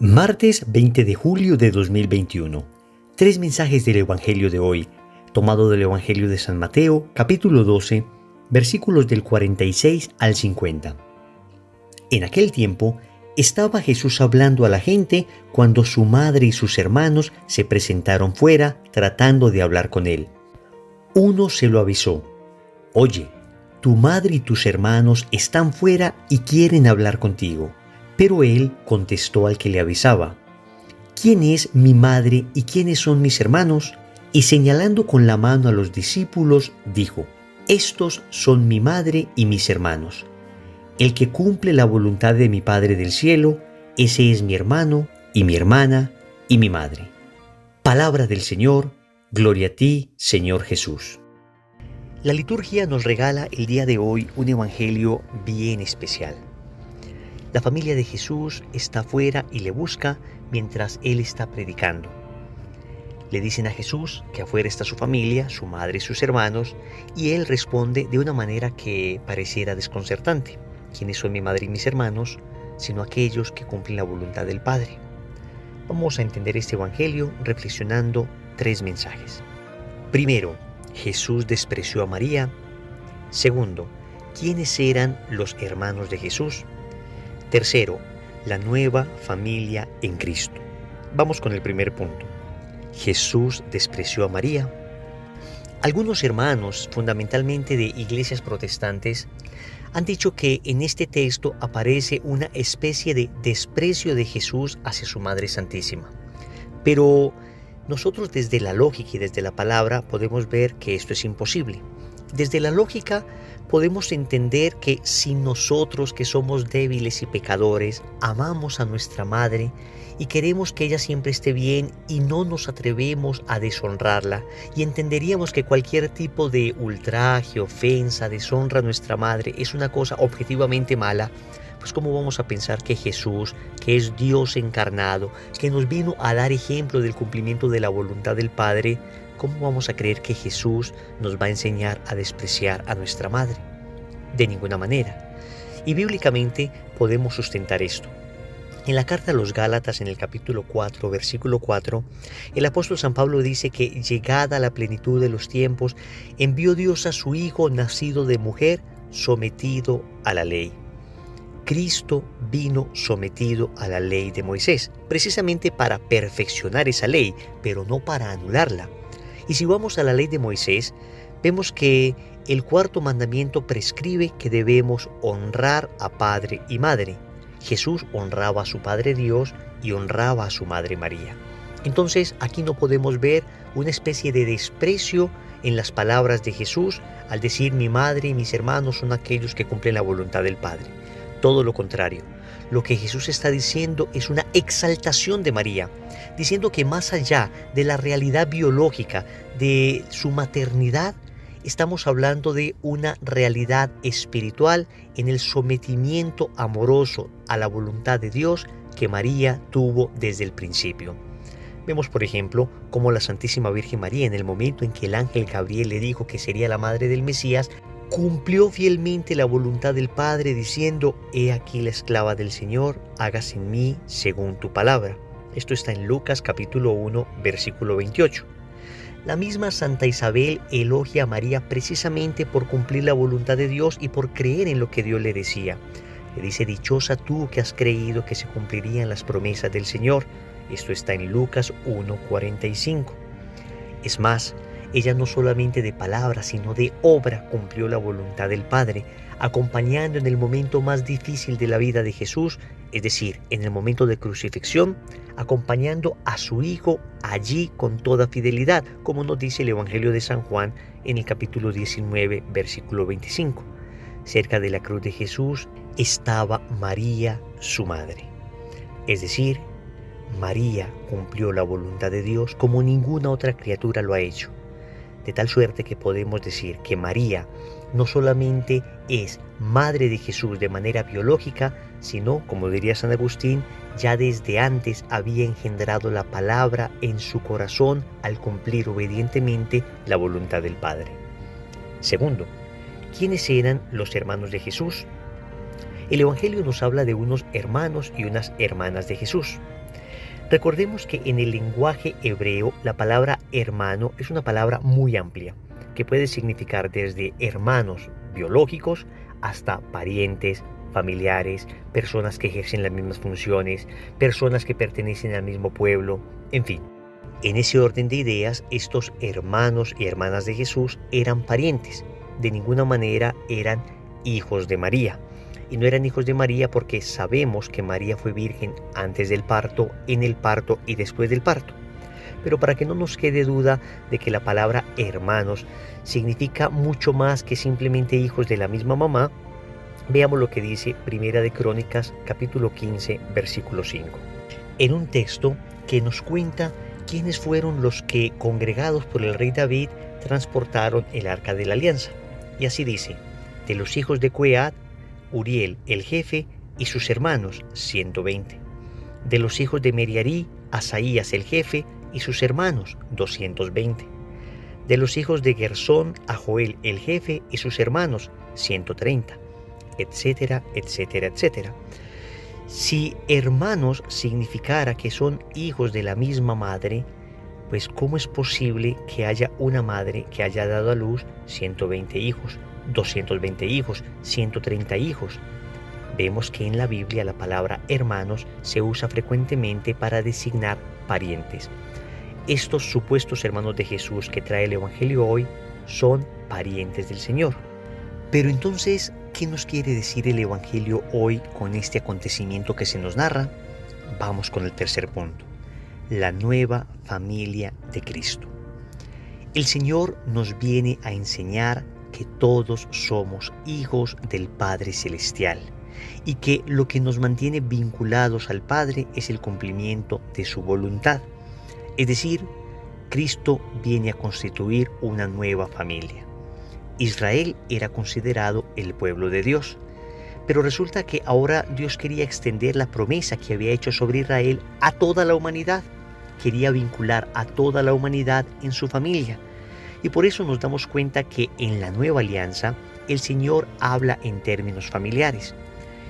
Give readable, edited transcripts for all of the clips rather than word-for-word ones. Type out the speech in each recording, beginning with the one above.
Martes 20 de julio de 2021. Tres mensajes del Evangelio de hoy, tomado del Evangelio de San Mateo, capítulo 12, versículos del 46 al 50. En aquel tiempo, estaba Jesús hablando a la gente cuando su madre y sus hermanos se presentaron fuera tratando de hablar con él. Uno se lo avisó: «Oye, tu madre y tus hermanos están fuera y quieren hablar contigo». Pero él contestó al que le avisaba: «¿Quién es mi madre y quiénes son mis hermanos?». Y señalando con la mano a los discípulos, dijo: «Estos son mi madre y mis hermanos. El que cumple la voluntad de mi Padre del cielo, ese es mi hermano y mi hermana y mi madre». Palabra del Señor, gloria a ti, Señor Jesús. La liturgia nos regala el día de hoy un evangelio bien especial. La familia de Jesús está afuera y le busca mientras Él está predicando. Le dicen a Jesús que afuera está su familia, su madre y sus hermanos, y Él responde de una manera que pareciera desconcertante: ¿quiénes son mi madre y mis hermanos? Sino aquellos que cumplen la voluntad del Padre. Vamos a entender este evangelio reflexionando tres mensajes. Primero, Jesús despreció a María. Segundo, ¿quiénes eran los hermanos de Jesús? Tercero, la nueva familia en Cristo. Vamos con el primer punto. Jesús despreció a María. Algunos hermanos, fundamentalmente de iglesias protestantes, han dicho que en este texto aparece una especie de desprecio de Jesús hacia su Madre Santísima. Pero nosotros desde la lógica y desde la palabra podemos ver que esto es imposible. Desde la lógica podemos entender que si nosotros, que somos débiles y pecadores, amamos a nuestra madre y queremos que ella siempre esté bien y no nos atrevemos a deshonrarla, y entenderíamos que cualquier tipo de ultraje, ofensa, deshonra a nuestra madre es una cosa objetivamente mala, pues ¿cómo vamos a pensar que Jesús, que es Dios encarnado, que nos vino a dar ejemplo del cumplimiento de la voluntad del Padre, cómo vamos a creer que Jesús nos va a enseñar a despreciar a nuestra madre? De ninguna manera. Y bíblicamente podemos sustentar esto. En la carta a los Gálatas, en el capítulo 4, versículo 4, el apóstol San Pablo dice que llegada la plenitud de los tiempos, envió Dios a su Hijo nacido de mujer, sometido a la ley. Cristo vino sometido a la ley de Moisés, precisamente para perfeccionar esa ley, pero no para anularla. Y si vamos a la ley de Moisés, vemos que el cuarto mandamiento prescribe que debemos honrar a padre y madre. Jesús honraba a su Padre Dios y honraba a su Madre María. Entonces aquí no podemos ver una especie de desprecio en las palabras de Jesús al decir mi madre y mis hermanos son aquellos que cumplen la voluntad del Padre. Todo lo contrario. Lo que Jesús está diciendo es una exaltación de María, diciendo que más allá de la realidad biológica de su maternidad, estamos hablando de una realidad espiritual en el sometimiento amoroso a la voluntad de Dios que María tuvo desde el principio. Vemos, por ejemplo, cómo la Santísima Virgen María, en el momento en que el ángel Gabriel le dijo que sería la madre del Mesías, cumplió fielmente la voluntad del Padre diciendo: «He aquí la esclava del Señor, hágase en mí según tu palabra». Esto está en Lucas capítulo 1, versículo 28. La misma Santa Isabel elogia a María precisamente por cumplir la voluntad de Dios y por creer en lo que Dios le decía. Le dice: «Dichosa tú que has creído que se cumplirían las promesas del Señor». Esto está en Lucas 1, 45. Es más, ella no solamente de palabra, sino de obra cumplió la voluntad del Padre, acompañando en el momento más difícil de la vida de Jesús, es decir, en el momento de crucifixión, acompañando a su Hijo allí con toda fidelidad, como nos dice el Evangelio de San Juan en el capítulo 19, versículo 25. Cerca de la cruz de Jesús estaba María, su madre. Es decir, María cumplió la voluntad de Dios como ninguna otra criatura lo ha hecho. De tal suerte que podemos decir que María no solamente es madre de Jesús de manera biológica, sino, como diría San Agustín, ya desde antes había engendrado la palabra en su corazón al cumplir obedientemente la voluntad del Padre. Segundo, ¿quiénes eran los hermanos de Jesús? El Evangelio nos habla de unos hermanos y unas hermanas de Jesús. Recordemos que en el lenguaje hebreo la palabra hermano es una palabra muy amplia, que puede significar desde hermanos biológicos hasta parientes, familiares, personas que ejercen las mismas funciones, personas que pertenecen al mismo pueblo, en fin. En ese orden de ideas, estos hermanos y hermanas de Jesús eran parientes, de ninguna manera eran hijos de María. Y no eran hijos de María porque sabemos que María fue virgen antes del parto, en el parto y después del parto. Pero para que no nos quede duda de que la palabra hermanos significa mucho más que simplemente hijos de la misma mamá, veamos lo que dice Primera de Crónicas, capítulo 15, versículo 5. En un texto que nos cuenta quiénes fueron los que, congregados por el rey David, transportaron el arca de la alianza. Y así dice: de los hijos de Coat, Uriel el jefe y sus hermanos 120. De los hijos de Meriarí, Asaías el jefe y sus hermanos 220. De los hijos de Gersón, a Joel el jefe y sus hermanos 130, etcétera, etcétera, etcétera. Si hermanos significara que son hijos de la misma madre, pues ¿cómo es posible que haya una madre que haya dado a luz 120 hijos, 220 hijos, 130 hijos? Vemos que en la Biblia la palabra hermanos se usa frecuentemente para designar parientes. Estos supuestos hermanos de Jesús que trae el Evangelio hoy son parientes del Señor. Pero entonces, ¿qué nos quiere decir el Evangelio hoy con este acontecimiento que se nos narra? Vamos con el tercer punto: la nueva familia de Cristo. El Señor nos viene a enseñar que todos somos hijos del Padre Celestial y que lo que nos mantiene vinculados al Padre es el cumplimiento de su voluntad. Es decir, Cristo viene a constituir una nueva familia. Israel era considerado el pueblo de Dios, pero resulta que ahora Dios quería extender la promesa que había hecho sobre Israel a toda la humanidad. Quería vincular a toda la humanidad en su familia. Y por eso nos damos cuenta que en la nueva alianza el Señor habla en términos familiares.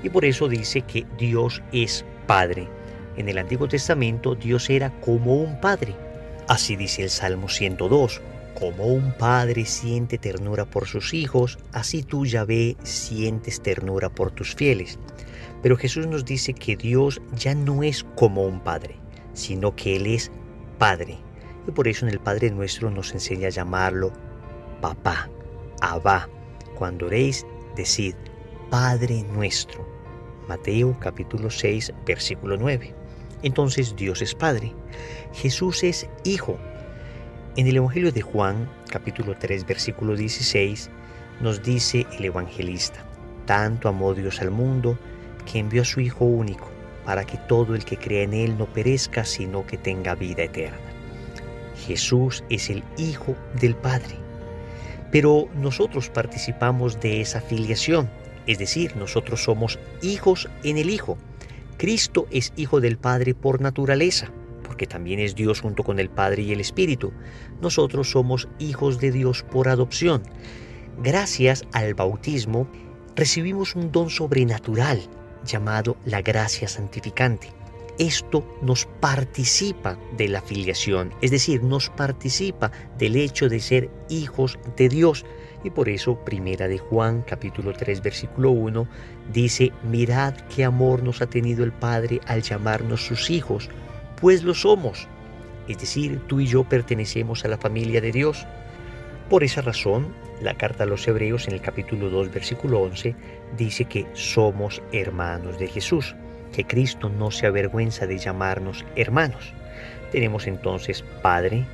Y por eso dice que Dios es Padre. En el Antiguo Testamento Dios era como un padre. Así dice el Salmo 102. Como un padre siente ternura por sus hijos, así tú, Yahvé, sientes ternura por tus fieles. Pero Jesús nos dice que Dios ya no es como un padre, sino que Él es Padre. Y por eso en el Padre Nuestro nos enseña a llamarlo Papá, Abba. Cuando oréis, decid Padre Nuestro. Mateo capítulo 6, versículo 9. Entonces Dios es Padre. Jesús es Hijo. En el Evangelio de Juan, capítulo 3, versículo 16, nos dice el evangelista: tanto amó Dios al mundo que envió a su Hijo único, para que todo el que crea en Él no perezca, sino que tenga vida eterna. Jesús es el Hijo del Padre. Pero nosotros participamos de esa filiación, es decir, nosotros somos hijos en el Hijo. Cristo es Hijo del Padre por naturaleza, porque también es Dios junto con el Padre y el Espíritu. Nosotros somos hijos de Dios por adopción. Gracias al bautismo recibimos un don sobrenatural llamado la gracia santificante. Esto nos participa de la filiación, es decir, nos participa del hecho de ser hijos de Dios. Y por eso, Primera de Juan, capítulo 3, versículo 1, dice: mirad qué amor nos ha tenido el Padre al llamarnos sus hijos, pues lo somos. Es decir, tú y yo pertenecemos a la familia de Dios. Por esa razón, la carta a los Hebreos en el capítulo 2, versículo 11, dice que somos hermanos de Jesús, que Cristo no se avergüenza de llamarnos hermanos. Tenemos entonces Padre,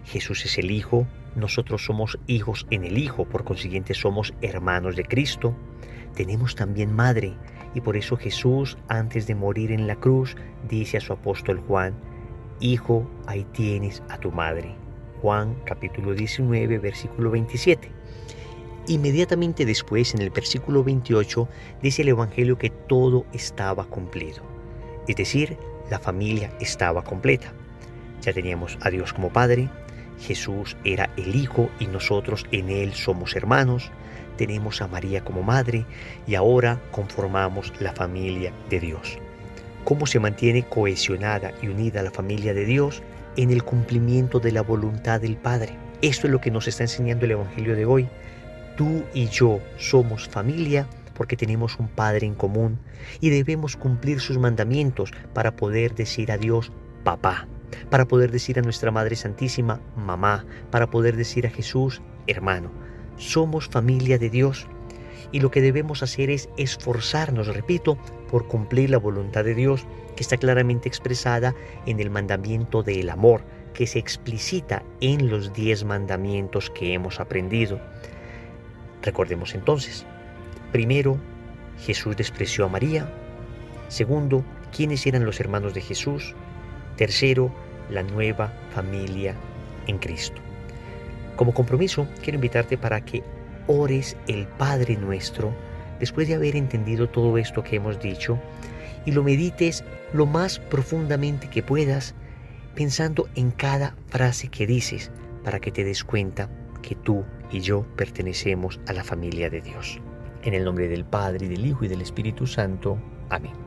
Jesús es el Hijo, nosotros somos hijos en el Hijo, por consiguiente somos hermanos de Cristo. Tenemos también Madre, y por eso Jesús, antes de morir en la cruz, dice a su apóstol Juan: Hijo, ahí tienes a tu madre. Juan capítulo 19, versículo 27. Inmediatamente después, en el versículo 28, dice el Evangelio que todo estaba cumplido. Es decir, la familia estaba completa. Ya teníamos a Dios como Padre, Jesús era el Hijo y nosotros en Él somos hermanos, tenemos a María como Madre y ahora conformamos la familia de Dios. cómo se mantiene cohesionada y unida la familia de Dios en el cumplimiento de la voluntad del Padre. Esto es lo que nos está enseñando el Evangelio de hoy. Tú y yo somos familia porque tenemos un Padre en común y debemos cumplir sus mandamientos para poder decir a Dios papá, para poder decir a nuestra Madre Santísima mamá, para poder decir a Jesús hermano. Somos familia de Dios y lo que debemos hacer es esforzarnos, repito, por cumplir la voluntad de Dios que está claramente expresada en el mandamiento del amor, que se explicita en los 10 mandamientos que hemos aprendido. Recordemos entonces, primero, Jesús despreció a María. Segundo, ¿quiénes eran los hermanos de Jesús? Tercero, la nueva familia en Cristo. Como compromiso, quiero invitarte para que ores el Padre Nuestro después de haber entendido todo esto que hemos dicho y lo medites lo más profundamente que puedas, pensando en cada frase que dices para que te des cuenta que tú y yo pertenecemos a la familia de Dios. En el nombre del Padre, y del Hijo, y del Espíritu Santo. Amén.